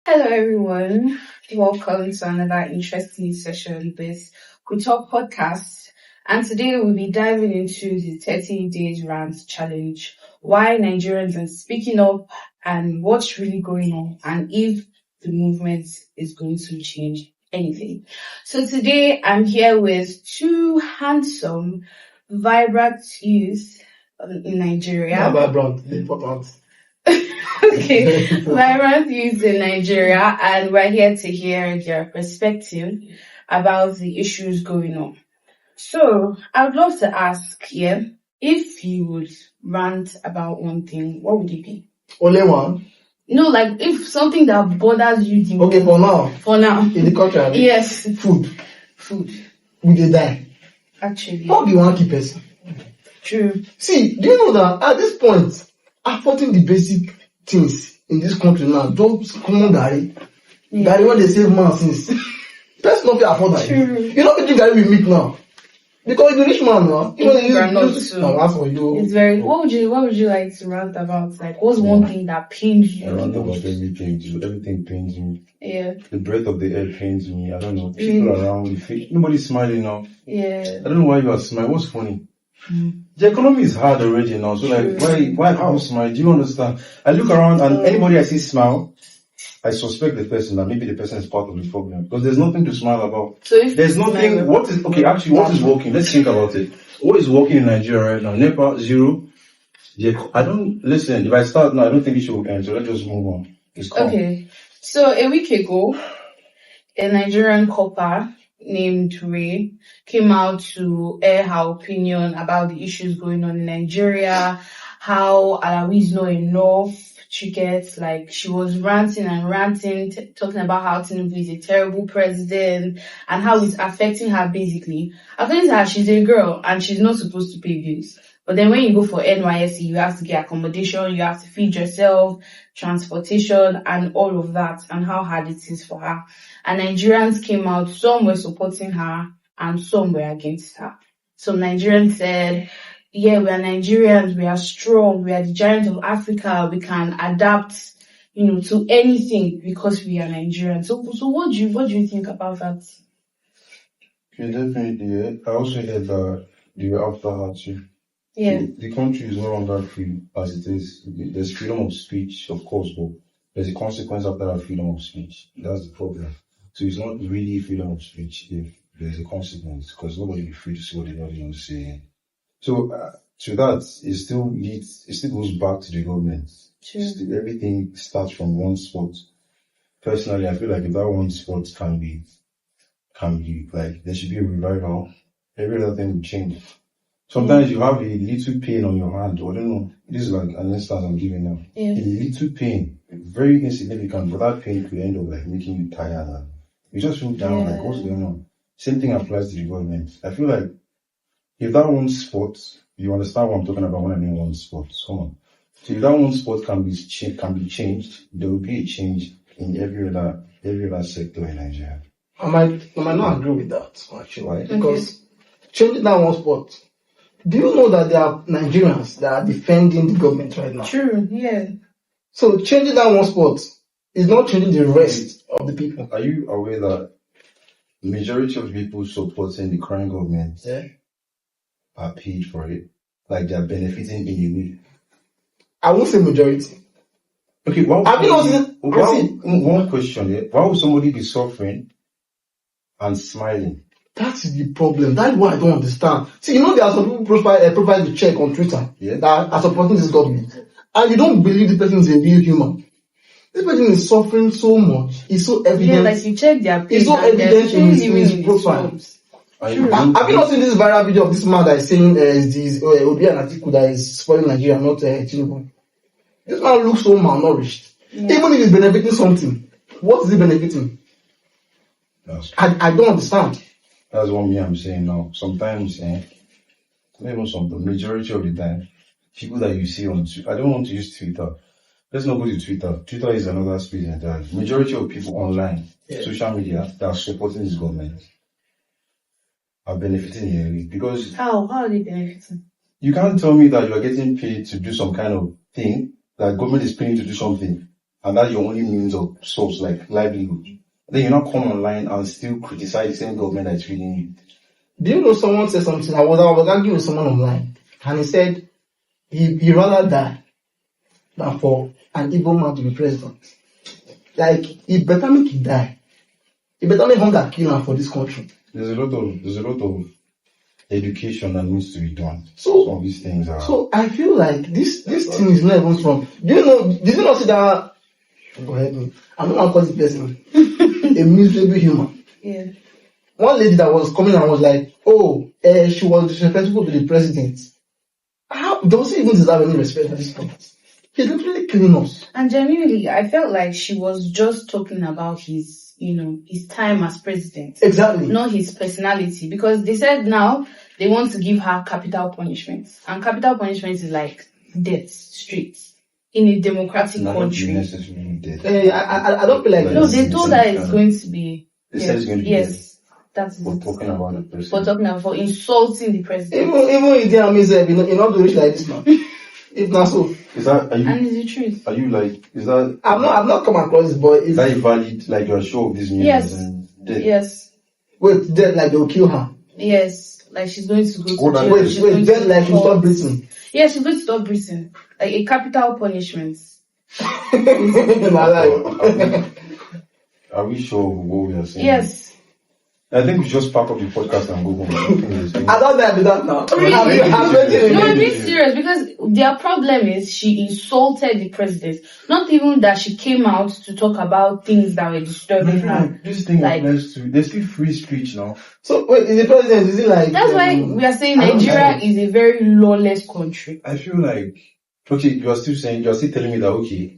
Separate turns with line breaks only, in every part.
Hello, everyone. Welcome to another interesting session with We Talk Podcast. And today we'll be diving into the 30 days rant challenge, why Nigerians are speaking up and what's really going on, and if the movement is going to change anything. So today I'm here with two handsome, vibrant youth in Nigeria.
Not vibrant, important.
Okay, vibrant youth in Nigeria, and we're here to hear their perspective about the issues going on. So, I would love to ask, if you would rant about one thing, what would it be?
Only one?
No, like if something that bothers you the
Okay,
most. For now.
In the country,
Yes.
Food. We dey die.
Actually.
Not be one key person.
True.
See, do you know that at this point, affording the basic things in this country now, just common garri. Garri when they save man since. Person not fit afford that.
True.
You know wetin garri with milk now? Because you rich man now.
Even that's
for you.
It's very. What would you like to rant about? Like, what's one thing that pains you?
I rant about everything. Everything pains me.
Yeah.
The breath of the air pains me. I don't know. People around me. Nobody's smiling now.
Yeah.
I don't know why you are smiling. What's funny? The economy is hard already now. So like, why people smile? Do you understand? I look around and anybody I see smile, I suspect the person that maybe the person is part of the problem, because there's nothing to smile about.
So if
there's nothing. What is working? Let's think about it. What is working in Nigeria right now? NEPA zero. Yeah, I don't listen. If I start now, I don't think it should end. So let's just move on. It's calm.
Okay. So a week ago, a Nigerian copper named Ray came out to air her opinion about the issues going on in Nigeria, how Alawi is not enough. She gets like, she was ranting, talking about how Tinubu is a terrible president and how it's affecting her basically. According to her, she's a girl and she's not supposed to pay bills. But then when you go for NYSC, you have to get accommodation, you have to feed yourself, transportation, and all of that, and how hard it is for her. And Nigerians came out, some were supporting her, and some were against her. Some Nigerians said, yeah, we are Nigerians, we are strong, we are the giants of Africa, we can adapt, to anything because we are Nigerians. So what do you think about that?
Yeah, definitely. I also heard that they were after her too.
Yeah.
The country is no longer free as it is. There's freedom of speech, of course, but there's a consequence after that freedom of speech. That's the problem. So it's not really freedom of speech if there's a consequence, because nobody will be free to say what they want to say. So to that, it still goes back to the government.
True.
Everything starts from one spot. Personally, I feel like if that one spot can be like, there should be a revival, every other thing will change. Sometimes you have a little pain on your hand, or I don't know. This is like an instance I'm giving now.
Yeah.
A little pain, very insignificant, but that pain could end up like making you tired and you just feel down, like what's going on? Same thing applies to the government. I feel like if that one spot, you understand what I'm talking about when I mean one spot. Come on. So if that one spot can be changed, there will be a change in every other sector in Nigeria.
I might not agree with that, actually.
Why?
Because changing that one spot, do you know that there are Nigerians that are defending the government right now?
True, yeah.
So changing that one spot is not changing the rest of the people.
Are you aware that the majority of people supporting the current government are paid for it? Like they are benefiting in a way.
I won't say majority.
Okay, one question here. Why would somebody be suffering and smiling?
That's the problem. That's what I don't understand. See, there are some people provide the check on Twitter that are supporting this government. And you don't believe the person is a real human. This person is suffering so much. It's so evident.
Yeah, like you check their page.
It's so evident in his profile. Have you not seen this viral video of this man that is saying Obi and Atiku that is spoiling Nigeria, not Tinubu? This man looks so malnourished. Yeah. Even if he's benefiting something, what is he benefiting? I don't understand.
That's what I'm saying now. Sometimes, the majority of the time, people that you see on Twitter, I don't want to use Twitter. Let's not go to Twitter. Twitter is another space entirely. Majority of people online, social media, that are supporting this government are benefiting here. Because
how are they benefiting?
You can't tell me that you are getting paid to do some kind of thing, that government is paying to do something, and that's your only means of source, like livelihood, then you not come online and still criticize the same government that's feeding you.
Do you know someone said something? I was arguing with someone online, and he said he rather die than for an Igbo man to be president. Like, he better make he die. He better make hunger kill him for this country.
There's a lot of education that needs to be done.
So
some of these things are.
So I feel like this thing is not even from. Did you not see that? Go ahead. I'm not gonna call this person a miserable human.
Yeah.
One lady that was coming and was like, "Oh, she was disrespectful to the president." How does she even deserve any respect at this point? He's literally killing us.
And genuinely, I felt like she was just talking about his time as president.
Exactly.
Not his personality. Because they said now they want to give her capital punishment. And capital punishment is like death, straight. In a democratic country.
Not necessarily death.
I don't feel like
No, they told her it's going to be.
They said it's going to be
yes. That's
for talking about the president.
For talking about, for insulting the president.
Even if they are miserable, you're not doing like this now. If not so.
Is that, are you,
and it's the truth.
Are you like, is that...
I've not come across this, but... Is
that valid, like you're sure of this news?
Yes. Yes.
Wait, dead like they'll kill her?
Yes. Like she's going to go to jail.
Wait, dead like she'll stop breathing?
Yeah, she's going to stop breathing. Like a capital punishment.
Are we sure of what we are saying?
Yes.
I think we just pack up the podcast and go home.
I don't do that now.
Really? No, I'm being serious because their problem is she insulted the president. Not even that she came out to talk about things that were disturbing her.
This thing applies to, there's still free speech now.
So wait, is the president, is it like...
That's why we are saying Nigeria is a very lawless country.
I feel like, okay, you're still telling me that, okay,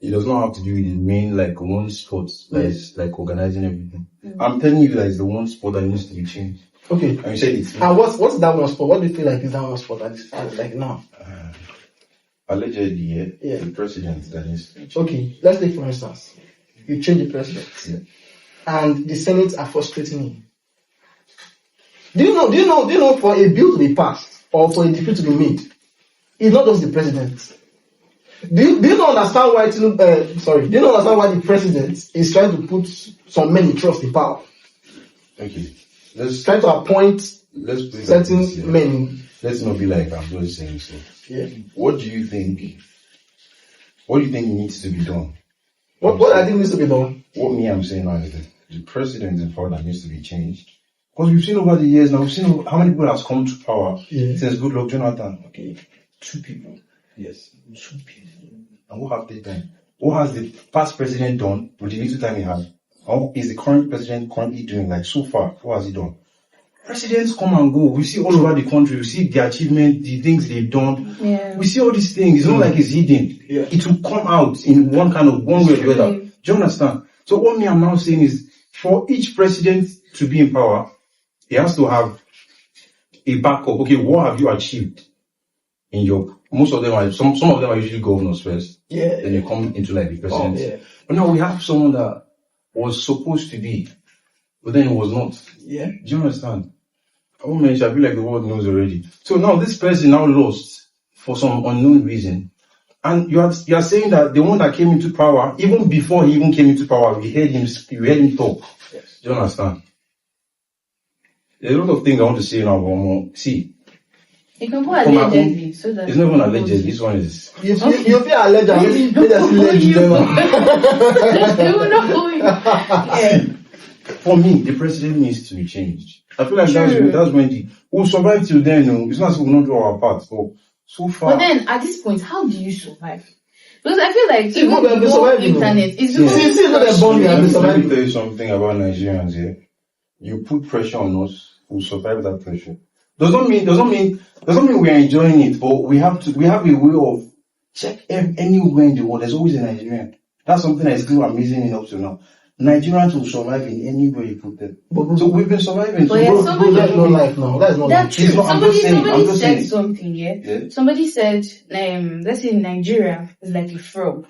it does not have to do with the main, like, one sport that is, like, organizing everything. Mm-hmm. I'm telling you that it's the one sport that needs to be changed.
Okay.
And you said it's...
And what's that one sport? What do you feel like is that one sport that is, like, now?
Allegedly, yeah. The president, that is...
Okay, let's take for instance. You change the president.
Yeah.
And the Senate are frustrating him. Do you know for a bill to be passed, or for a decree to be made, it's not just the president. Do you not understand why do you not understand why the president is trying to put some men in trust in power?
Okay.
Let's try to appoint certain men.
Let's not be like I'm just saying so.
Yeah.
What do you think needs to be done?
What I think needs to be done?
What I'm saying now is that the president in power that needs to be changed. Because we've seen over the years now, we've seen how many people has come to power since Goodluck Jonathan. Okay. 2 people. Yes. 2 people. And what have they done? What has the past president done with the little time he had? What is the current president currently doing? Like so far, what has he done? Presidents come and go. We see all over the country. We see the achievement, the things they've done.
Yeah.
We see all these things. It's not like it's hidden. Yeah. It will come out in one way or the other. Do you understand? So what I'm now saying is, for each president to be in power, he has to have a backup. Okay, what have you achieved in your... Most of them are, some of them are usually governors first. Yeah. Then they come into like the president. Oh, yeah. But now we have someone that was supposed to be, but then it was not. Yeah. Do you understand? Oh man, I feel like the world knows already. So now this person now lost for some unknown reason. And you are saying that the one that came into power, even before he even came into power, we heard him talk. Yes. Do you understand? There's a lot of things I want to say now, but see.
You can put allegedly so that...
It's not even allegedly, this one is...
You feel allegedly,
For me, the president needs to be changed. I feel like that's when we'll survive till then, no? It's not so we'll not do our part, but so far...
But then, at this point, how do you survive? Because I feel like even the internet is because...
Let me tell you something about Nigerians here. You put pressure on us, we'll survive that pressure. Doesn't mean we are enjoying it, but we have a way of check anywhere in the world. There's always a Nigerian. That's something that is still amazing enough to know. Nigerians will survive in any way you put them. So we've been surviving.
But that's
no life now. That's not
that's true. Somebody said something, yeah? Somebody said, let's say Nigeria is like a frog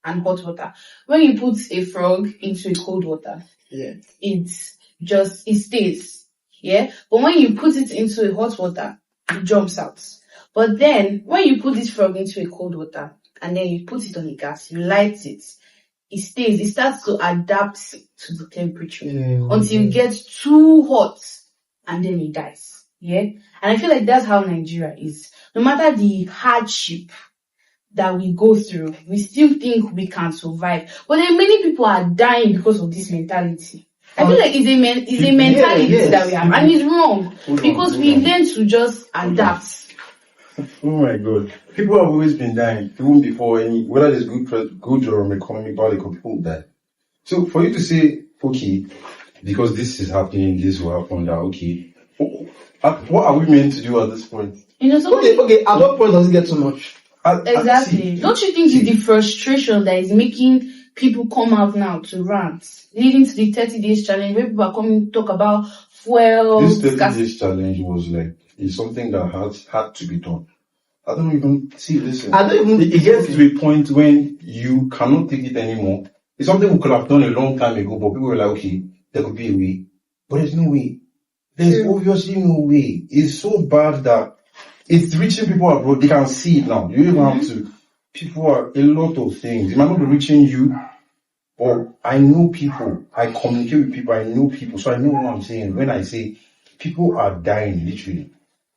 and hot water. When you put a frog into a cold water, it stays. Yeah, but when you put it into a hot water, it jumps out. But then, when you put this frog into a cold water and then you put it on the gas, you light it, it stays, it starts to adapt to the temperature until it gets too hot and then it dies. Yeah. And I feel like that's how Nigeria is. No matter the hardship that we go through, we still think we can survive. But then many people are dying because of this mentality. I feel like it's a mentality that we have, and it's wrong because we learn to just adapt.
Oh my God. People have always been dying, even before whether there's good or economic value, people die. So for you to say, okay, because this is happening, this will happen, that okay, what are we meant to do at this point?
Okay, at what point does it get too much?
Exactly. Don't you think it's the frustration that is making people come out now to rant, leading to the 30 days challenge where people are coming to talk about fuel?
This 30 days challenge was it's something that had to be done. I don't even see this. It gets to a point when you cannot take it anymore. It's something we could have done a long time ago, but people were like, okay, there could be a way. But there's no way. There's obviously no way. It's so bad that it's reaching people abroad. They can see it now. You don't even have to. People are a lot of things. It might not be reaching you, but I know people. I communicate with people. I know people. So I know what I'm saying when I say people are dying, literally.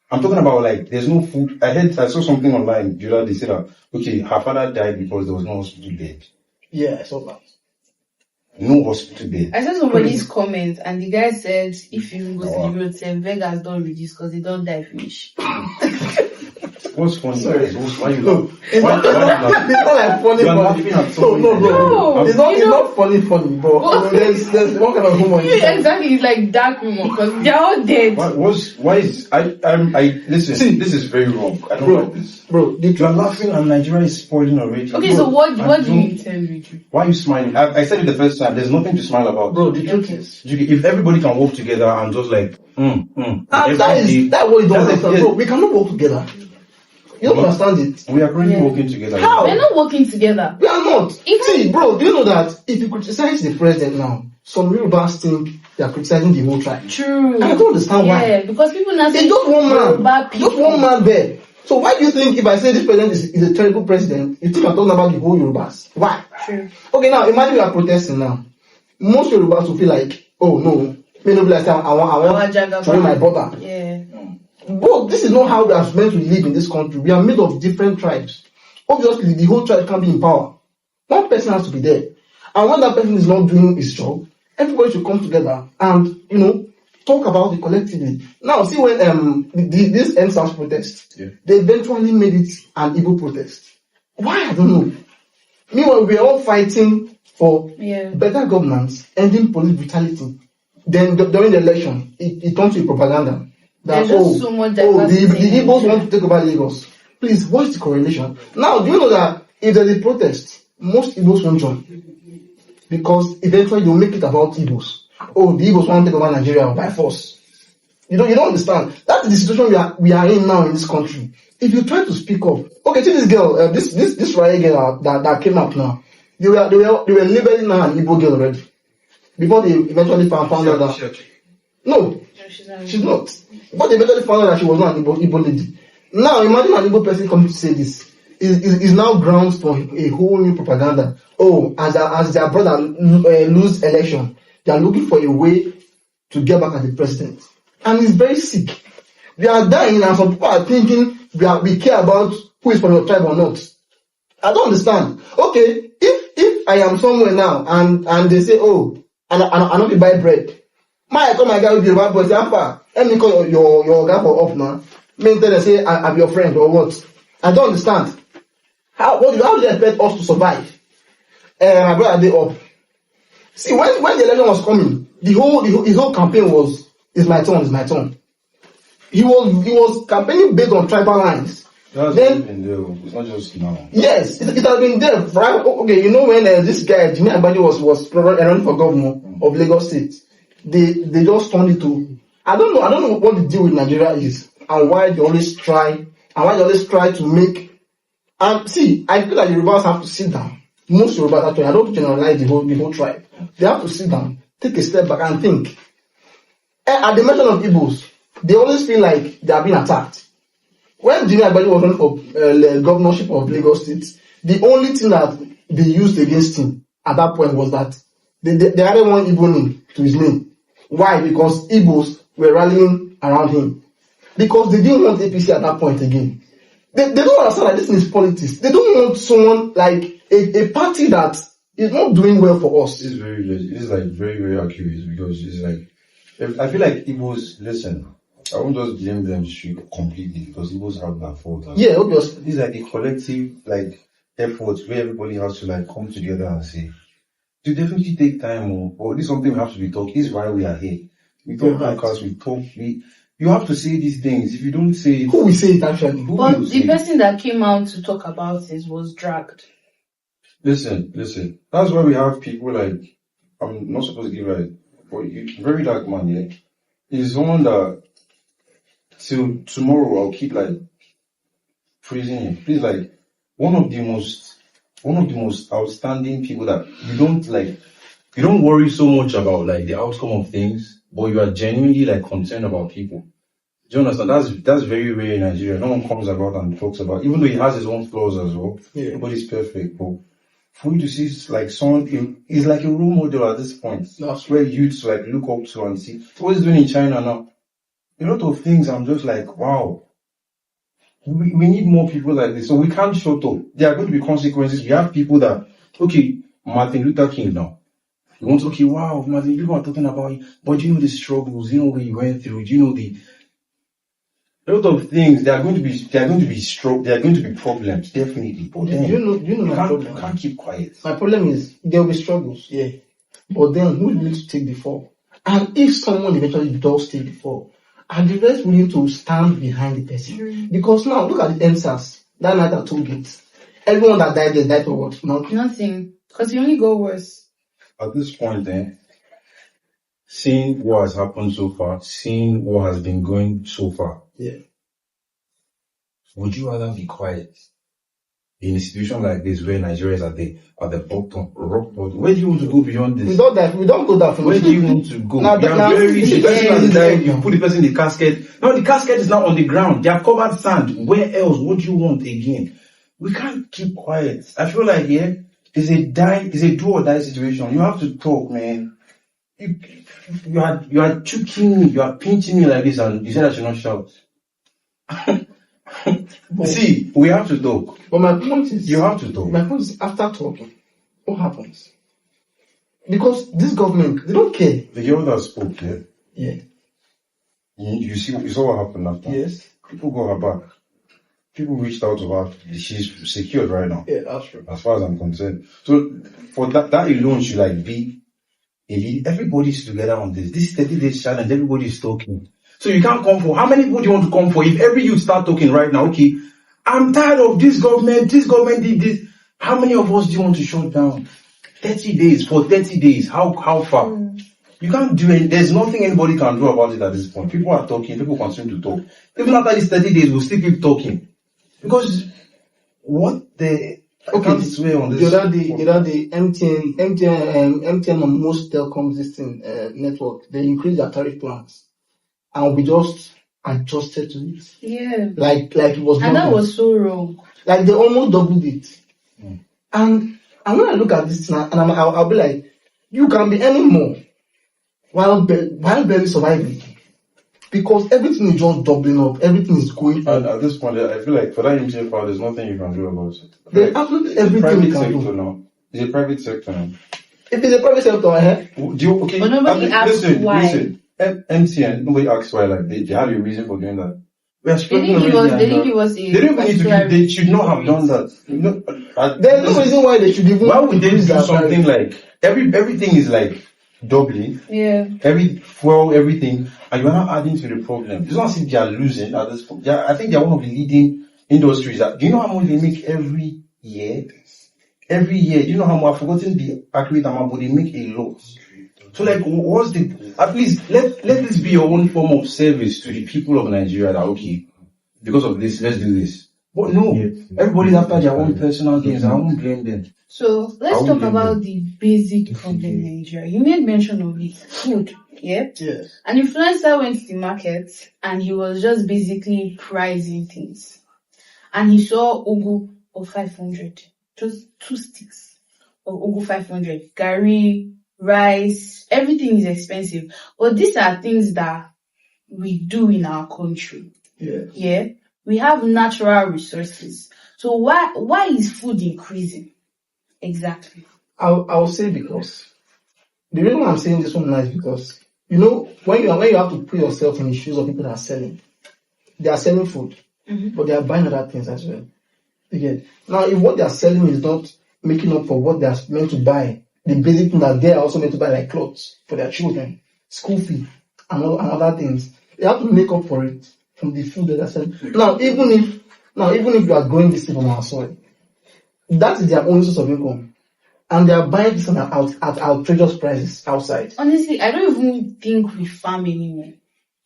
I'm talking about there's no food. I saw something online, Judah, they said that, okay, her father died because there was no hospital bed.
Yeah, I saw that.
No hospital bed.
I saw somebody's comment and the guy said, if you go to the road, say Vegas don't reduce because they don't die finish.
What's funny? Why you laugh?
It's not like funny, no. It's not funny, but there's one kind of humor.
Exactly, it's like dark humor because they're all dead.
Why is listen? See, this is very wrong. I don't like this,
bro.
You are laughing and Nigeria is spoiling already.
Okay, so what do you intend with you?
Why are you smiling? I said it the first time. There's nothing to smile about,
bro. The truth is,
if everybody can work together and just that
way don't understand. Bro, we cannot work together. You don't understand it.
We are currently working together.
How? We're not working together.
We are not. See, bro, do you know that if you criticize the president now, some Yorubas think they are criticizing the whole tribe?
True.
And I don't understand why.
Yeah, because people now say
it's just one man. Just one man there. So why do you think if I say this president is a terrible president, you think I'm talking about the whole Yorubas? Why?
True.
Okay, now imagine we are protesting now. Most Yorubas will feel like, oh no, maybe I say I want to win my brother.
Yeah.
Bro, this is not how we are meant to live in this country. We are made of different tribes. Obviously, the whole tribe can't be in power. One person has to be there. And when that person is not doing his job, everybody should come together and, talk about it collectively. Now, see when this NSAS protest, they eventually made it an Igbo protest. Why? I don't know. Meanwhile, we are all fighting for better governance, ending police brutality. Then during the election, it turned to propaganda. That,
so much the
Igbos want to take over Lagos. Please, what's the correlation? Now, do you know that if there's a protest, most Igbos won't join? Because eventually they'll make it about Igbos. Oh, the Igbos want to take over Nigeria by force. You don't understand. That's the situation we are in now in this country. If you try to speak up, okay, see this girl, this riot girl that came up now. They were labeling her an Igbo girl already. Before they eventually found out that. No, she's not. But they eventually found out that she was not an Igbo lady. Now imagine an Igbo person coming to say this. Is now grounds for a whole new propaganda. Oh, as their brother lose election, they are looking for a way to get back at the president. And it's very sick. We are dying and some people are thinking we care about who is from your tribe or not. I don't understand. Okay, if I am somewhere now and they say, oh, and I not be buy bread. I call my guy with the bad boy, say, Alpha, let me call your guy for off now. Me tell them say I'm your friend or what? I don't understand. How do you expect us to survive? My brother they up. See when the election was coming, his whole campaign was it's my turn. He was campaigning based on tribal lines.
That's been there. It's not just now.
Yes, it has been there. Right? Okay, you know when this guy Jimmy Agbaje was running for governor of Lagos State, they just turned it to. I don't know what the deal with Nigeria is and why they always try to make. And see, I feel like the Yorubas have to sit down. Most Yorubas actually, I don't generalize the whole tribe. They have to sit down, take a step back and think. At the mention of Igbos, they always feel like they are being attacked. When Jimmy Agbaje was running for governorship of Lagos State, The only thing that they used against him at that point was that they added one Igbo name to his name. Why? Because Igbos were rallying around him. Because they didn't want APC at that point again. They don't understand that this is politics. They don't want someone like a party that is not doing well for us.
This is very, very accurate, because it's like, I feel like Igbos, listen, I won't just blame them completely, because Igbos have that fault.
Yeah, obviously.
It's like a collective, like, effort where everybody has to, like, come together and say, to definitely take time, but this is something we have to be talking. This is why we are here. We talk podcasts, we talk, you have to say these things. If you don't say it,
who will say it actually?
But the person that came out to talk about this was dragged.
Listen. That's why we have people like, I'm not supposed to give like, but very dark man, yeah. He's someone that till tomorrow I'll keep like praising him. He's like one of the most outstanding people that you don't worry so much about like the outcome of things, but you are genuinely like concerned about people. Do you understand? That's very rare in Nigeria. No one comes about and talks about, even though he has his own flaws as well.
Yeah.
Nobody's perfect, but for you to see like someone, he's like a role model at this point. That's where youths like look up to and see what he's doing in China now. A lot of things I'm just like, wow. We need more people like this. So we can't shut up. There are going to be consequences. We have people that, okay, Martin Luther King now. You want to, okay, wow, Martin, people are talking about it, but do you know the struggles? Do you know what he went through? Do you know a lot of things? There are going to be problems, definitely. But then,
you know my problem.
You can't keep quiet.
My problem is there will be struggles, yeah. But then who is willing to take the fall? And if someone eventually does take the fall, are the rest willing to stand behind the person? Because now look at the NSAS. That night I told it. Everyone that died there died for what?
Nothing. Because you only go worse.
At this point, seeing what has happened so far, seeing what has been going so far,
yeah.
Would you rather be quiet in a situation like this where Nigeria is at the bottom, rock bottom? Where do you want to go beyond this?
We don't go that far.
Where do you want to go? The person has died, you put the person in the casket. Now the casket is not on the ground. They have covered sand. Where else? What do you want again? We can't keep quiet. I feel like it's a do or die situation. You have to talk, man. You are choking me, you are pinching me like this, and you said I should not shout. See, we have to talk.
But my point is,
you have to talk.
My point is, after talking, what happens? Because this government, they don't care.
The girl that spoke,
yeah.
You saw what happened after.
Yes.
People got her back. People reached out to her. She's secured right now.
Yeah, that's true.
As far as I'm concerned. So for that alone should like be everybody's together on this. This 30 days challenge, everybody's talking. So you can't come for, how many people do you want to come for? If every youth start talking right now, okay, I'm tired of this government did this. How many of us do you want to shut down? 30 days, for 30 days, how far? You can't do it. There's nothing anybody can do about it at this point. People are talking, people continue to talk. Even after these 30 days, we'll still keep talking. Because I can't swear on this.
The other day, MTN on most telecoms network, they increased their tariff plans. And we just adjusted to it.
Yeah.
Like it was
and that was so wrong.
Like they almost doubled it. And when I look at this now, and I'll be like, you can be earning more while barely surviving. Because everything is just doubling up, everything is going up.
And at this point, I feel like for that MTN file, there's nothing you can do about it.
There's absolutely everything you can do.
Now. It's a private sector now.
If it's a private sector,
But nobody asks why.
Listen, MTN, nobody asks why, like, they have a reason for doing that.
They didn't give us
they should not have done that.
There's no reason why they should even.
Why would they do something like, everything is like doubling?
Yeah.
Everything, and you're not adding to the problem. It's not as if they are losing at this point. I think they're one of the leading industries. Do you know how much they make every year? Every year, do you know how much? I've forgotten the accurate amount, but they make a lot. So like, at least let this be your own form of service to the people of Nigeria that, okay, because of this, let's do this. But no, everybody's after their own personal gains. I won't blame them.
So let's talk about the basic problem in Nigeria. You made mention of it, food, yeah?
Yes.
An influencer went to the market and he was just basically pricing things. And he saw ugu of 500. just 2 sticks of ugu 500. Gari, rice, everything is expensive. But these are things that we do in our country. Yeah. We have natural resources. So why is food increasing? Exactly.
I'll say because the reason why I'm saying this one now is because when you have to put yourself in the shoes of people that are selling, they are selling food, but they are buying other things as well. Again, now if what they are selling is not making up for what they are meant to buy, the basic thing that they are also meant to buy, like clothes for their children, school fee, and other things, they have to make up for it from the food that they are selling. Now, even if you are growing this thing from our soil, that is their only source of income. And they are buying this at outrageous prices outside.
Honestly, I don't even think we farm anymore.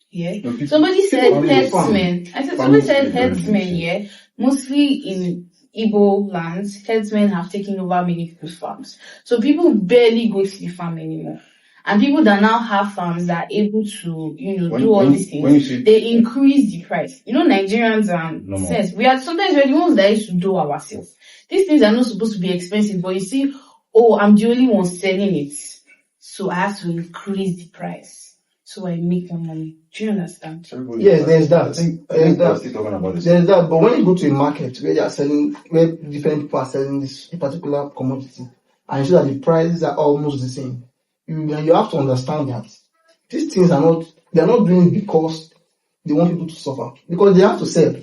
Yeah. Somebody said herdsmen. Somebody said herdsmen, yeah. Mostly in Igbo lands, herdsmen have taken over many people's farms. So people barely go to the farm anymore. And people that now have farms are able to, do all these things. They increase the price. Nigerians and sense. We're the ones that used to do ourselves. These things are not supposed to be expensive, but you see, I'm the only one selling it. So I have to increase the price. So I make more money. Do you understand?
Yes, there's that.
There's that.
There's that. But when you go to a market where different people are selling this particular commodity, and you see that the prices are almost the same, you have to understand that these things they're not doing it because they want people to suffer. Because they have to sell.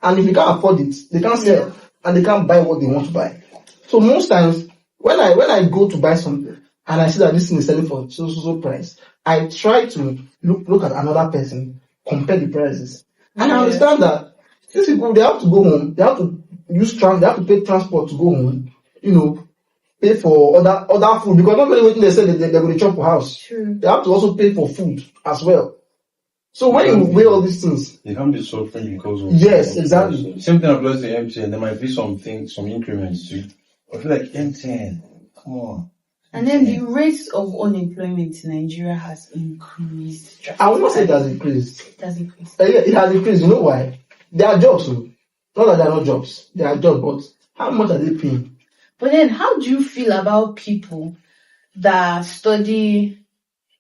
And if you can't afford it, they can't sell. And they can't buy what they want to buy. So most times, when I go to buy something and I see that this thing is selling for so price, I try to look at another person, compare the prices. And I understand that these people, they have to go home, they have to they have to pay transport to go home, pay for other food, because not only they say they're going to chop for house.
True.
They have to also pay for food as well. So when you weigh all these things,
you can't be suffering because of
exactly.
Same thing applies to MTN. There might be some increments too. I feel like MTN, come on.
And then the rate of unemployment in Nigeria has increased.
I will not say it has increased.
It has increased.
Yeah, it has increased. You know why? There are jobs, so. Not that there are not jobs. There are jobs, but how much are they paying?
But then, how do you feel about people that study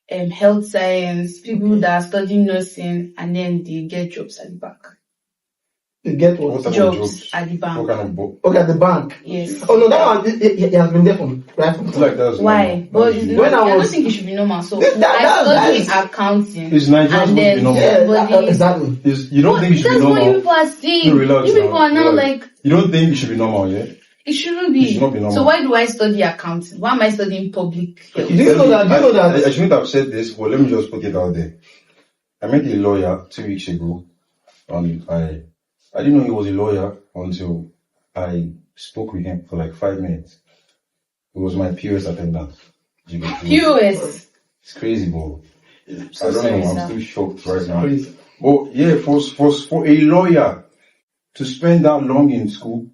health science, people that are studying nursing, and then they get jobs at the bank?
They get what?
Jobs at the bank.
What kind of book?
Okay, at the bank.
Yes.
Oh no, that one it has been there from right from.
Like that's
why? But I don't think it should be normal. So I study accounting.
It's Nigerian
and then
yeah, exactly.
You don't think it should be normal?
That's what you people are saying.
No, relax
you people are now like.
You don't think it should be normal, yeah?
It shouldn't be.
It should not be normal.
So why do I study accounting? Why am I studying public health?
Do you know that?
I shouldn't have said this, but let me just put it out there. I met a lawyer 2 weeks ago, and I didn't know he was a lawyer until I spoke with him for like 5 minutes. It was my POS attendant.
POS?
It's crazy, bro. I don't
sorry,
know,
sir.
I'm still shocked right now. But yeah, for a lawyer to spend that long in school,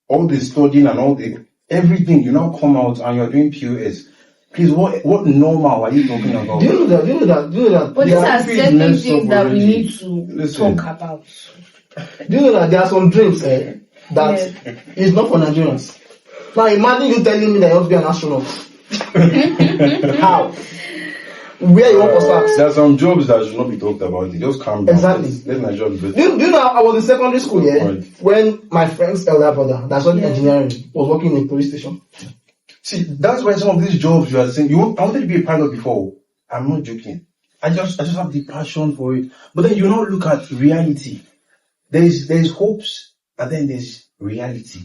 all the studying and everything, you now come out and you're doing POS. Please, what normal are you talking about?
Do you know that?
But these are certain things that we need to talk about.
Do you know that there are some dreams that is not for Nigerians? Now imagine you telling me that you want to be an astronaut. How? Where you want to start?
There are some jobs that should not be talked about. They just calm down.
Exactly.
Let Nigeria be better.
Do you know I was in secondary school when my friend's elder brother, that's what engineering, was working in a police station.
See, that's why some of these jobs you are saying, I wanted to be a pilot before. I'm not joking. I just have the passion for it. But then you now look at reality. There's hopes and then there's reality.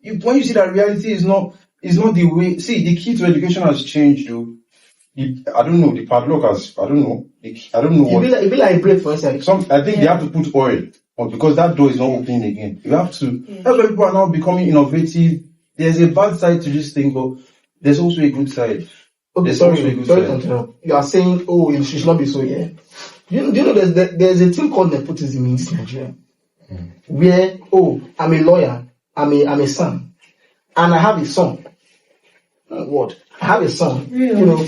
When you see that reality is not the way. See, the key to education has changed, though. I don't know. The padlock has. I don't know what.
It be like break for inside.
I think they have to put oil on because that door is not opening again. You have to. That's why people are now becoming innovative. There's a bad side to this thing, but there's also a good side.
Okay, sorry to interrupt. You are saying, it should not be so. Yeah. Do you know there's a thing called nepotism in this Nigeria, where I'm a lawyer, I'm a son, and I have a son. What? I have a son.
Really?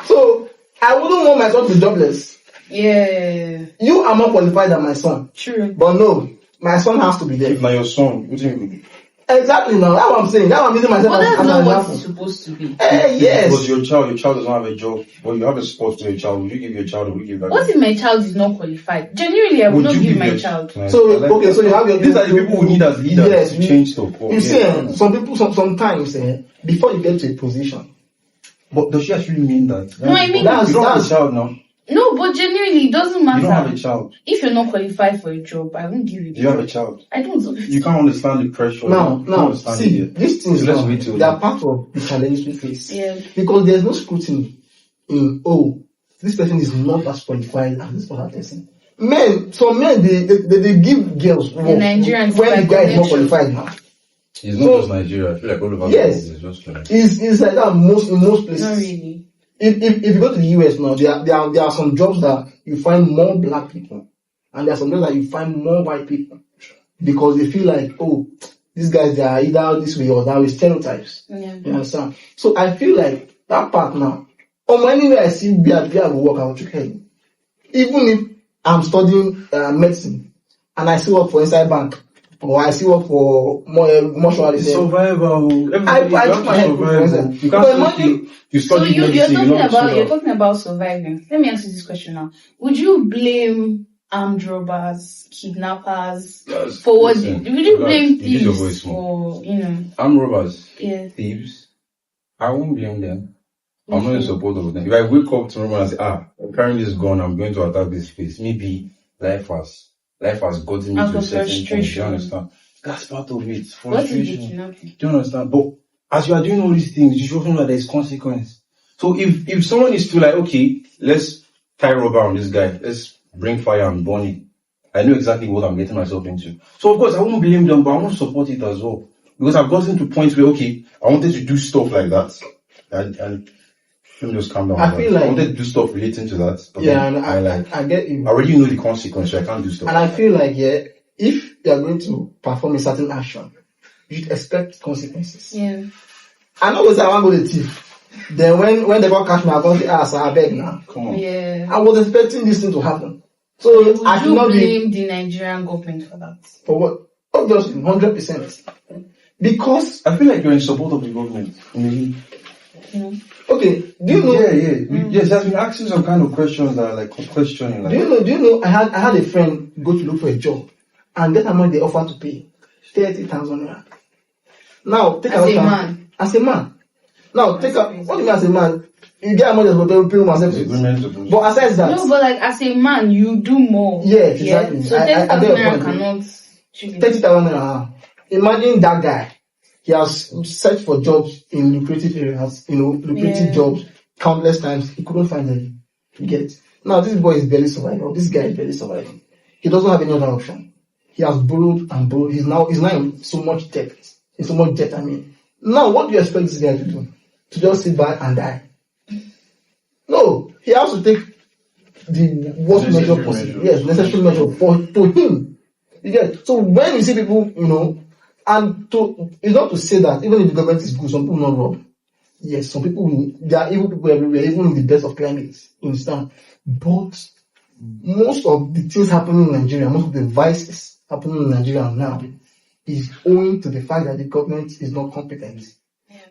So I wouldn't want my son to be jobless.
Yeah.
You are more qualified than my son.
True.
But no, my son has to be there.
If not your son, what do you mean?
Exactly, now that's what I'm saying. That's what I'm using myself
But
as
that's
an
not what
example.
it's supposed to be.
Yes.
Because your child doesn't have a job, but you have a sport for your child. Would you give your child or would you give that?
What if my child is not qualified? Genuinely, I would not give my child.
So okay, so you have your.
These are the people who need as leaders
Yes,
to change stuff.
You see, some people sometimes before you get to a position.
But does she actually mean that?
No, I mean
you don't have a child now.
No, but genuinely, it doesn't matter.
You don't have a child.
If you're not qualified for a job, I won't give you.
You have a child.
I don't.
You can't understand the pressure.
Now, see, these things
let's wait till
they are part of the challenges we face.
Yeah.
Because there's no scrutiny in this person is not as qualified as this other person. Some men they give girls
the Nigerians
when the guy is not qualified now.
It's not just Nigeria. I feel like all over the world is just like
it's like that in most places.
Not really.
If you go to the US now, there are some jobs that you find more black people, and there are some jobs that you find more white people, because they feel like, these guys, they are either this way or that way, stereotypes.
Yeah.
You understand? So I feel like that part now, anywhere I see where I will work, I will check head. Even if I'm studying medicine and I still work for Inside Bank, or I still work for mortuary.
Survival.
I took my head for
you can't
so you're talking about surviving. Let me ask you this question now. Would you blame armed robbers, kidnappers for what? Would you blame thieves for,
armed robbers,
thieves?
I won't blame them. I'm not in support of them. If I wake up tomorrow and say, apparently it's gone, I'm going to attack this place. Maybe life has gotten me to a certain point. Do you understand? That's part of it. Frustration. Do you understand? But as you are doing all these things, you should know that there's consequence. So if someone is to like, okay, let's tie rubber on this guy, let's bring fire and burn it, I know exactly what I'm getting myself into. So of course I won't blame them, but I want to support it as well. Because I've gotten to points where, okay, I wanted to do stuff like that. And let me just calm down.
I feel like
I wanted to do stuff relating to that.
I get you.
I already know the consequence, so I can't do stuff.
And I feel like, if you are going to perform a certain action, you should expect consequences.
Yeah.
I know I want to go to thief. Then when they go catch me, I'm going to say, I beg now.
Come on.
Yeah.
I was expecting this thing to happen. So I should not
blame the Nigerian government for that.
For what? Obviously, 100%. Because
I feel like you're in support of the government.
Okay, do you know?
Yes, there's been asking some kind of questions that are like questioning. Like,
do you know? I had a friend go to look for a job, and get how much they offered to pay, 30,000 naira. Now take as a man. Now take what do you mean as a man? You get how much they pay myself. But aside that,
no, but like as a man, you do more.
Yes, exactly.
Yeah? So 30,000 naira cannot.
30,000 naira. Imagine that guy. He has searched for jobs in lucrative areas, lucrative jobs countless times. He couldn't find any. You get? Now this boy is barely surviving. This guy is barely surviving. He doesn't have any other option. He has borrowed and borrowed. He's now in so much debt. In so much debt, Now what do you expect this guy to do? To just sit back and die? No. He has to take the worst measure possible. Yes, necessary measure to him. You get? So when you see people, and it's not to say that even if the government is good, some people not rob. Yes, some people, there are evil people everywhere, even in the best of climates, you understand? But most of the things happening in Nigeria, most of the vices happening in Nigeria now, is owing to the fact that the government is not competent.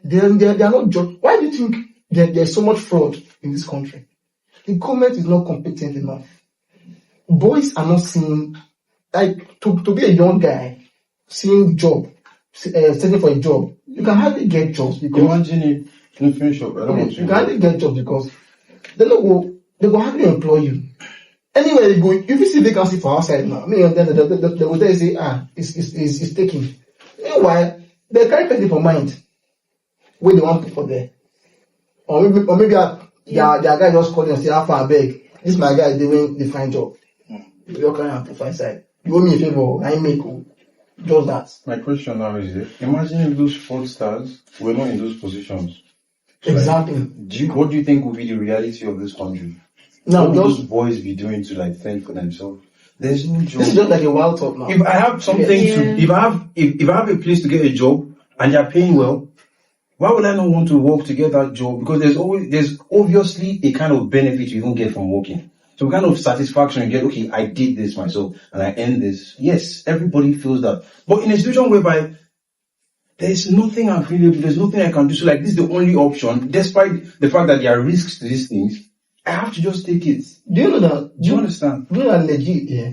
They are not just. Why do you think there's so much fraud in this country? The government is not competent enough. Boys are not seeing, like, to be a young guy, seeing searching for a job, you can hardly get jobs because
imagine it. You
can hardly get jobs because they go hardly employ you. Anywhere you go, if you see vacancy for outside now, they will tell you say, it's taken. Meanwhile, they carry person for mind where they want people there, or maybe their guy just called and say, how far I beg, this my guy is doing the fine job. You can't have to find side. You owe me a favor, I make just that.
My question now is, imagine if those fraudsters were not in those positions. So
exactly.
What do you think will be the reality of this country?
Now,
what will those boys be doing to fend for themselves? There's no job.
This is just like a wild talk now.
If I have something if I have a place to get a job and they're paying well, why would I not want to work to get that job? Because there's obviously a kind of benefit you don't get from working. some kind of satisfaction. You get, okay, I did this myself and I end this. Yes, everybody feels that. But in a situation whereby there's nothing available, there's nothing I can do. So like, this is the only option, despite the fact that there are risks to these things, I have to just take it.
Do you know that?
Do you understand?
Do you know that legit, yeah?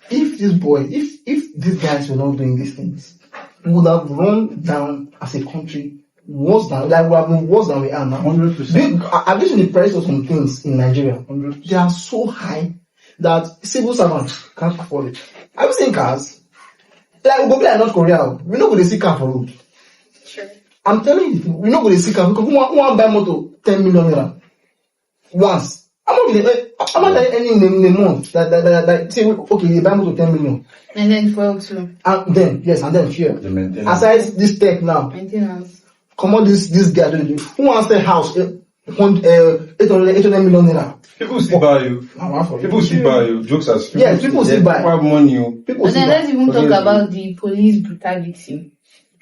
If this boy, if these guys were not doing these things, we would have run down as a country worse than, like we have been worse than we are now.
100%.
I've seen the price of some things in Nigeria.
100%.
They are so high that civil servants can't afford it. Have you seen cars? Like, we go be like North Korea. We're not going to see car for road.
Sure.
I'm telling you, we're not going to see car because we want to buy motor 10 million naira once. I'm not any in a month that say, okay, you buy motor 10 million.
And then fuel too.
And then, yes, and then fuel. Aside this tech now.
Maintenance.
Come on, this guy doing it. Who wants the house? 800 million naira.
People still buy you. People still buy you. Jokes as
yes, people still buy.
Have money.
People and then let's even talk about the police brutality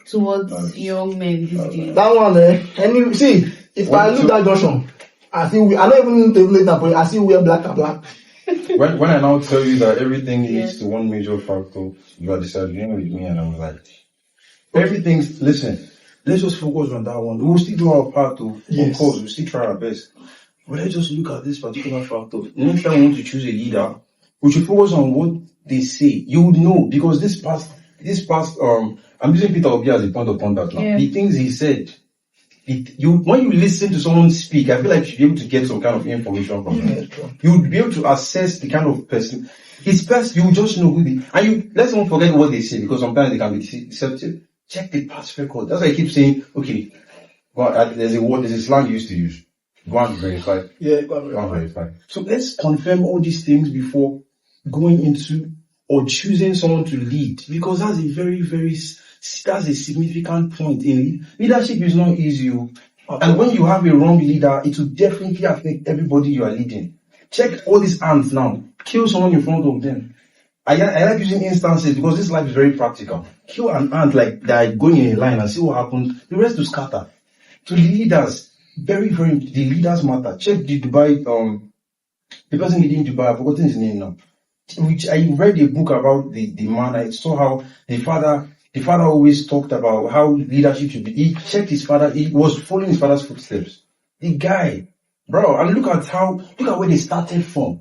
towards young men these days.
That one, see, if I look that junction, I don't even take that point. I see wear black and black.
when I now tell you that everything leads to one major factor, you are disagreeing with me, and I'm like, everything's, listen, let's just focus on that one. We'll still do our part, of course, we'll still try our best. But let's just look at this particular factor. Next time we want to choose a leader, we should focus on what they say. You would know, because this past, I'm using Peter Obi as a point of contact now. The things he said, when you listen to someone speak, I feel like you should be able to get some kind of information from him. You would be able to assess the kind of person. His person, you will just know who let's not forget what they say, because sometimes they can be deceptive. Check the past record. That's why I keep saying, okay, well, there's a slang you used to use. Go and verify.
Yeah,
go and verify. So let's confirm all these things before going into or choosing someone to lead, because that's a very, very, that's a significant point in leadership. Is not easy, and when you have a wrong leader, it will definitely affect everybody you are leading. Check all these ants now. Kill someone in front of them. I like using instances because this life is very practical. Kill an ant like that, going in a line and see what happens. The rest will scatter. To the leaders, very, very, the leaders matter. Check the Dubai, the person leading Dubai, I've forgotten his name now. Which I read a book about the man. I saw how the father always talked about how leadership should be. He checked his father, he was following his father's footsteps. The guy, bro, and look at where they started from.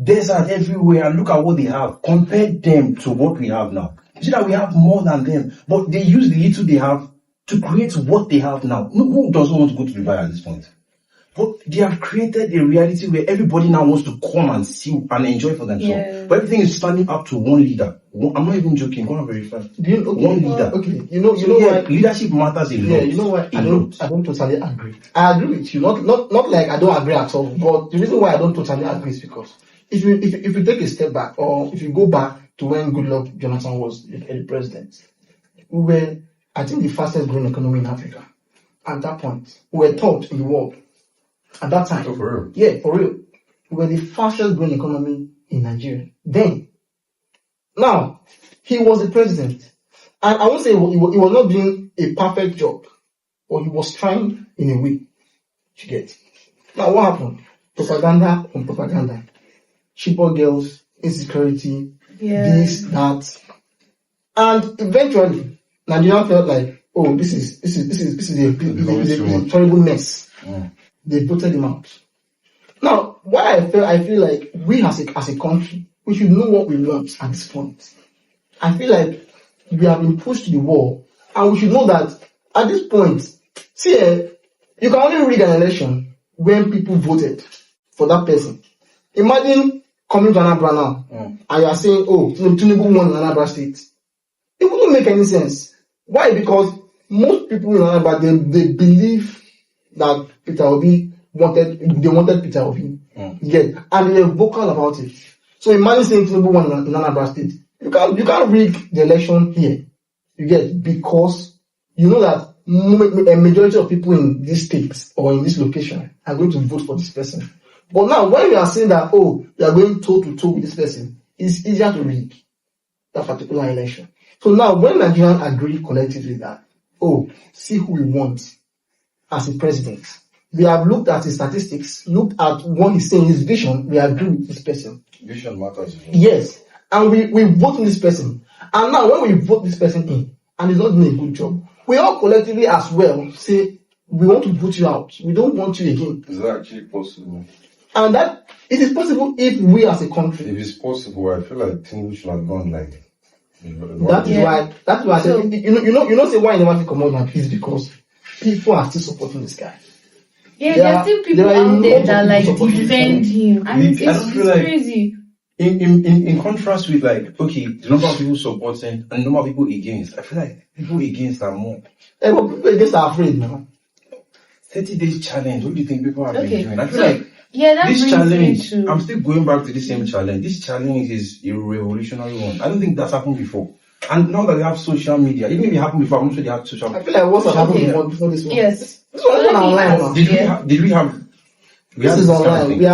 Desert everywhere, and look at what they have. Compare them to what we have now. You see that we have more than them, but they use the little they have to create what they have now. Who doesn't want to go to Dubai at this point? But they have created a reality where everybody now wants to come and see and enjoy for themselves. Yeah. But everything is standing up to one leader. I'm not even joking. Go and verify. One leader.
Okay. You know why
leadership matters a lot.
Yeah, you know why I don't totally agree. I agree with you. Not like I don't agree at all. But the reason why I don't totally agree is because if you take a step back, or if you go back to when Goodluck Jonathan was the president, we were, I think, the fastest growing economy in Africa. At that point, we were top in the world. At that time.
Oh, for real?
Yeah, for real. We were the fastest growing economy in Nigeria. Then, now, he was the president. And I won't say he was not doing a perfect job, but he was trying in a way to get. Now, what happened? Propaganda on propaganda. Cheaper girls, insecurity, this, that. And eventually, Nigeria felt like, oh, this is a terrible mess. Yeah. They voted him out. Now, why I feel like we as a country, we should know what we want at this point. I feel like we have been pushed to the wall, and we should know that at this point, see, you can only rig an election when people voted for that person. Imagine coming to Anambra now, and you are saying, oh, Tinubu won in Anambra State. It wouldn't make any sense. Why? Because most people in Anambra, they believe that Peter Obi wanted Peter Obi. Yeah, and they were vocal about it. So imagine saying Tinubu won in Anambra State. You can't rig the election here. You get, because you know that a majority of people in this state or in this location are going to vote for this person. But now, when you are saying that, oh, you are going toe to toe with this person, it's easier to rig that particular election. So now, when Nigerians agree collectively that, oh, see who we want as a president, We have looked at his statistics, looked at what he's saying, his vision. We agree with this person.
Vision matters.
Yes. And we vote in this person. And now when we vote this person in, and he's not doing a good job, we all collectively as well say, we want to vote you out. We don't want you again.
Is that actually possible?
And that it is possible if we as a country.
If it's possible, I feel like things should have gone like.
That's why I said, you know, say why I never come out my peace, because people are still supporting this guy.
Yeah, there are still people out there that like defend him. I mean, it's crazy.
In contrast with like, okay, the number of people supporting and the number of people against, I feel like people against are more.
But people against are afraid now.
30 days challenge, what do you think people have been doing? I feel like
that
this challenge,
to...
I'm still going back to the same challenge. This challenge is a revolutionary one. I don't think that's happened before. And now that we have social media, even if it happened before, I'm sure they have social media.
I feel like what's happened before this one.
Yes.
This one is online now.
Did we have
this is online. We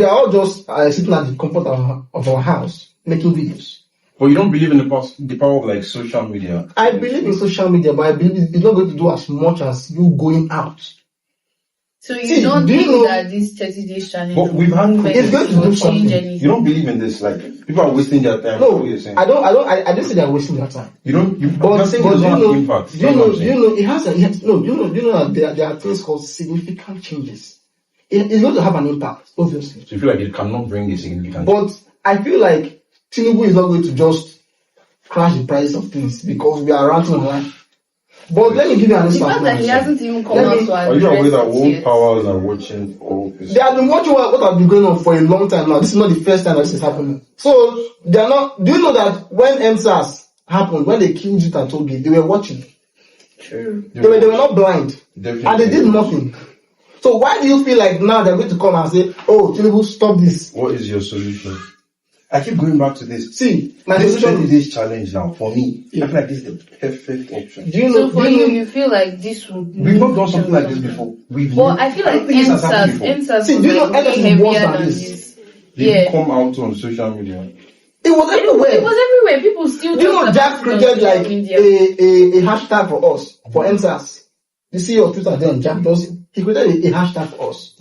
are all just sitting at the comfort of our house making videos.
But you don't believe in the power of like social media?
I believe in social media, but I believe it's not going to do as much as you going out.
So you don't think that this 30 days challenge
it's going to do something.
Anything?
You don't believe in this? Like people are wasting their time.
No, I don't say they're wasting their time.
You don't.
But
you know,
impact. Do you know it has that there are things called significant changes. It's going to have an impact, obviously.
So you feel like it cannot bring a significant.
But I feel like Tinubu is not going to just crash the price of things because we are ranting online. But let me give you an example.
The fact that he hasn't even come out to address.
Are you aware that world powers are watching all this?
They have been watching what has been going on for a long time now. This is not the first time that this is happening. So they are not. Do you know that when MSAS happened, when they killed it at Togi, they were watching.
True.
They were not blind.
Definitely.
And they did nothing. So why do you feel like now they're going to come and say, "Oh, Tinubu, stop this"?
What is your solution? I keep going back to this.
See, my solution is
this challenge now for me. I feel like this is the perfect option.
Do you know?
So for you feel like this would.
We've not done something like this before.
Well, I feel like MSAS.
See, do you know NSAS was worse than this?
They come out on social media.
It was everywhere.
It was everywhere. People still.
You know, Jack created like a hashtag for us for MSAS. The CEO of Twitter then, Jack does. He created a hashtag for us.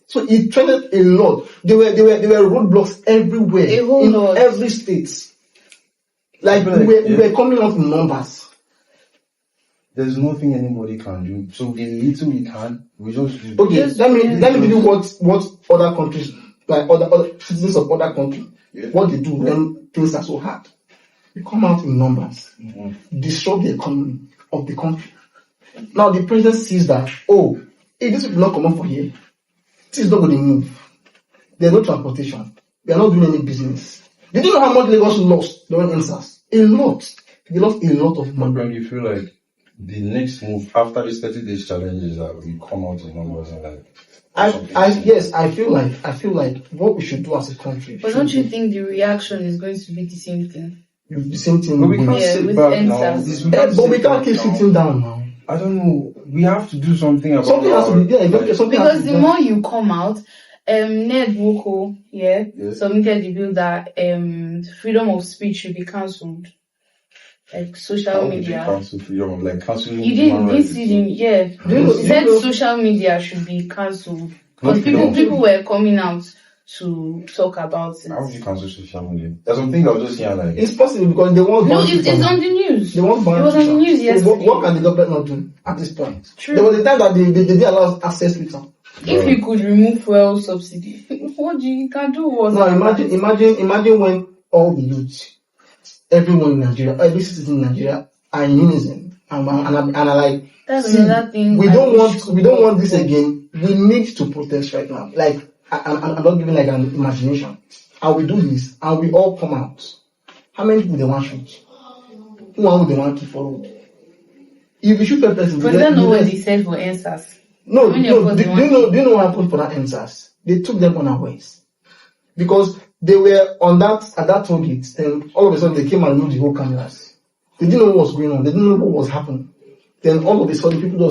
So it trended a lot. There were roadblocks everywhere in every state. Like we were coming out in numbers.
There's nothing anybody can do. So the little we can, we just do.
Okay, let me give you what other countries, like other citizens of other countries, what they do when things are so hard. They come out in numbers, disrupt the economy of the country. Now the president sees that, oh, if this will not come up for here, this is not going to move. There's no transportation. They are not doing any business. Did you know how much Lagos lost during NSAS? A lot. They lost a lot of money.
When you feel like the next move after this 30 days challenge is that we come out in numbers and like.
I feel like what we should do as a country.
But don't you think the reaction is going to be the same thing?
The same thing.
But we can't sit back now.
But we can't keep sitting down now.
I don't know. We have to do something about
something has to be
because the more you come out, Ned Woko, submitted the bill that freedom of speech should be cancelled. Like social media.
Cancelling.
You didn't see him, He said social media should be cancelled. Because people were coming out to talk about it.
How would you cancel social media? There's something I was just hearing like.
It's possible because they want.
No, it's on the news.
They want.
It was on the news yesterday.
What can the government not do at this point?
True.
There was a time that they did allow access to it.
If you could remove fuel subsidy, what you can do was.
No, imagine when all the youth, everyone in Nigeria, every citizen in Nigeria are in unison and are like.
That's another thing.
We don't want this again. We need to protest right now. Like. I'm not giving like an imagination. And we do this, and we all come out. How many people they want to shoot? Who would they want to follow? If you shoot a person,
but they don't know what they said for NSAS.
No. Do you know what happened for that NSAS? They took them unawares because they were on that at that target, and all of a sudden they came and removed the whole cameras. They didn't know what was going on. They didn't know what was happening. Then all of a sudden, the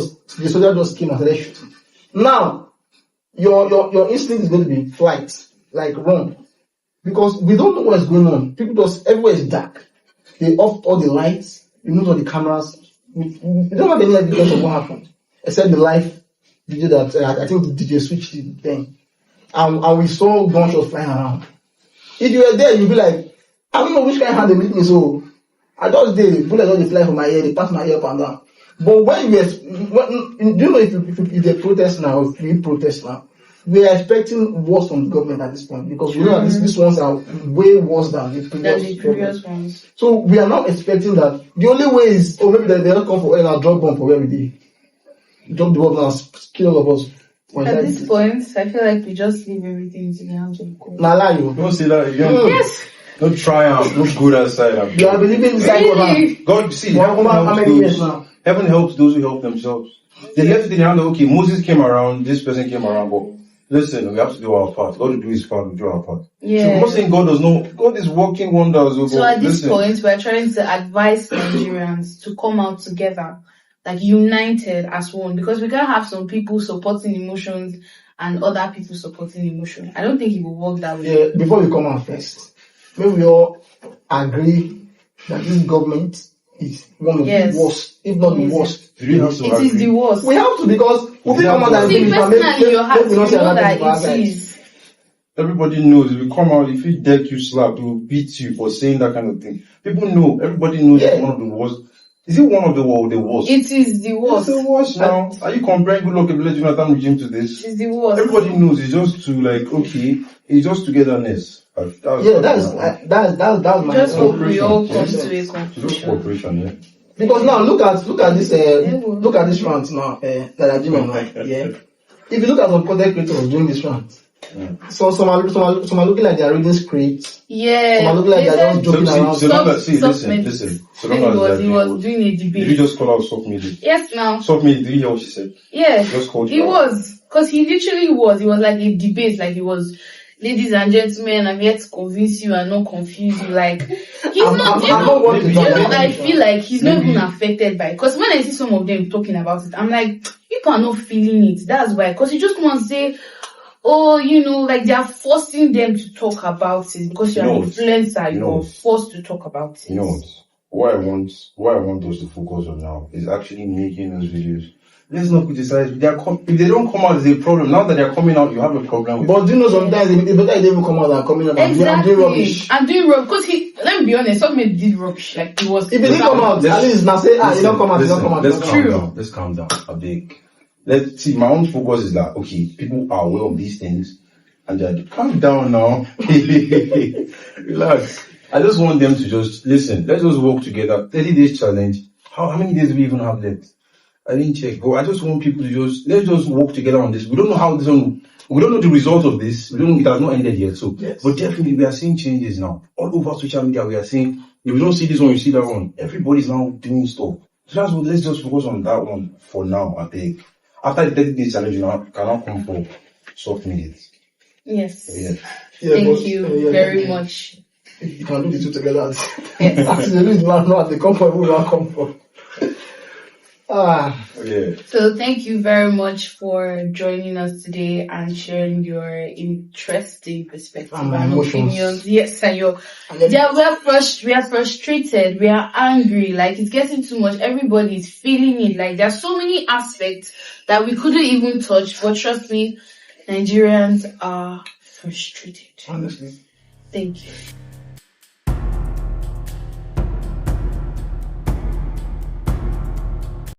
soldier just came and started shooting. Now. Your instinct is going to be flight, like run, because we don't know what is going on. Everywhere is dark. They off all the lights, remove all the cameras. We don't have any evidence of what happened, except the life video that I think the DJ switched it then, and we saw gunshots flying around. If you were there, you'd be like, I don't know which kind of hand they make me so. I just did bullets just fly from my ear, they pass my ear up and down. But when do you know if they protest now, if we protest now, we are expecting worse from the government at this point, because we know that these ones are way worse than the previous
ones.
So we are not expecting that. The only way is, maybe they'll come for and drop bomb for where we did. Drop the bomb and kill all of us.
At this point, I feel like we just leave everything to the hands of God.
Nah, lie you.
Don't say that again.
Yes.
Don't try and look good outside.
You are believing inside
Really?
God, see,
how many years now?
heaven helps those who help themselves. They left it in the hand of, okay, Moses came around, this person came around, but listen, we have to do our part. God will do his part, we do our part.
Yeah.
So I'm not saying God is working wonders.
So at this point, we're trying to advise Nigerians to come out together, like united as one, because we can't have some people supporting emotions and other people supporting emotion. I don't think it will work that way.
Yeah, before we come out first, maybe we all agree that this government is one of the worst, if not the worst.
It is the worst.
We have to, because we come out and
see, personally, you have to know that it is.
Everybody knows if you come out, if you deck you slap, they will beat you for saying that kind of thing. People know, everybody knows it's one of the worst. Is it one of the worst?
It is the worst.
It's the worst now. Are you comparing good luck Ebele Jonathan regime to this?
It's the worst.
Everybody knows it's just to it's just togetherness. That's my
just hope we all come to a conclusion.
Just cooperation, yeah.
Because now look at this rant now that are doing now. Yeah. If you look at some content creators doing this rant, so some are looking like they are reading scripts.
Yeah.
Some are looking like they are just joking around.
Listen. So
he was doing a debate.
Did you just call out Soft Media?
Yes, now.
Soft Media, did you hear what she said?
Yeah.
Just called
he was. Because he literally was. It was like a debate. Like he was, ladies and gentlemen, I'm here to convince you and not confuse you. Like, he's I feel like he's not even affected by it. Because when I see some of them talking about it, I'm like, people are not feeling it. That's why. Because you just come and say, oh, like they are forcing them to talk about it because you're an influencer. You're forced to talk about it.
You know what I want us to focus on now is actually making those videos. Let's not criticize. If they don't come out, there's a problem. Now that they're coming out, you have a problem with.
But do you know sometimes it's better they even come out than coming out and doing rubbish.
I'm doing rubbish because let me be honest, somebody did rubbish. Like he was.
If he didn't come out, at least now say, he don't come out, he don't come out.
Let's calm down. A big. Let's see. My own focus is that people are aware of these things, and they're calm down now. Relax. I just want them to just listen. Let's just work together. 30 days challenge. How many days do we even have left? I didn't check, but I just want people to let's just work together on this. We don't know how this one, we don't know the result of this. We don't know, it has not ended yet. So, but definitely we are seeing changes now. All over social media, we are seeing, if you don't see this one, you see that one. Everybody's now doing stuff. So that's what, let's just focus on that one for now, I think. After the 30 days challenge, you cannot come for Soft Media.
Yes.
Thank
you very much.
You can do the two together. Yes. Actually, not the comfort we will come for.
So thank you very much for joining us today and sharing your interesting perspective and opinions. Yes, and we are frustrated, we are angry, like it's getting too much. Everybody is feeling it. Like there's so many aspects that we couldn't even touch. But trust me, Nigerians are frustrated.
Honestly.
Thank you.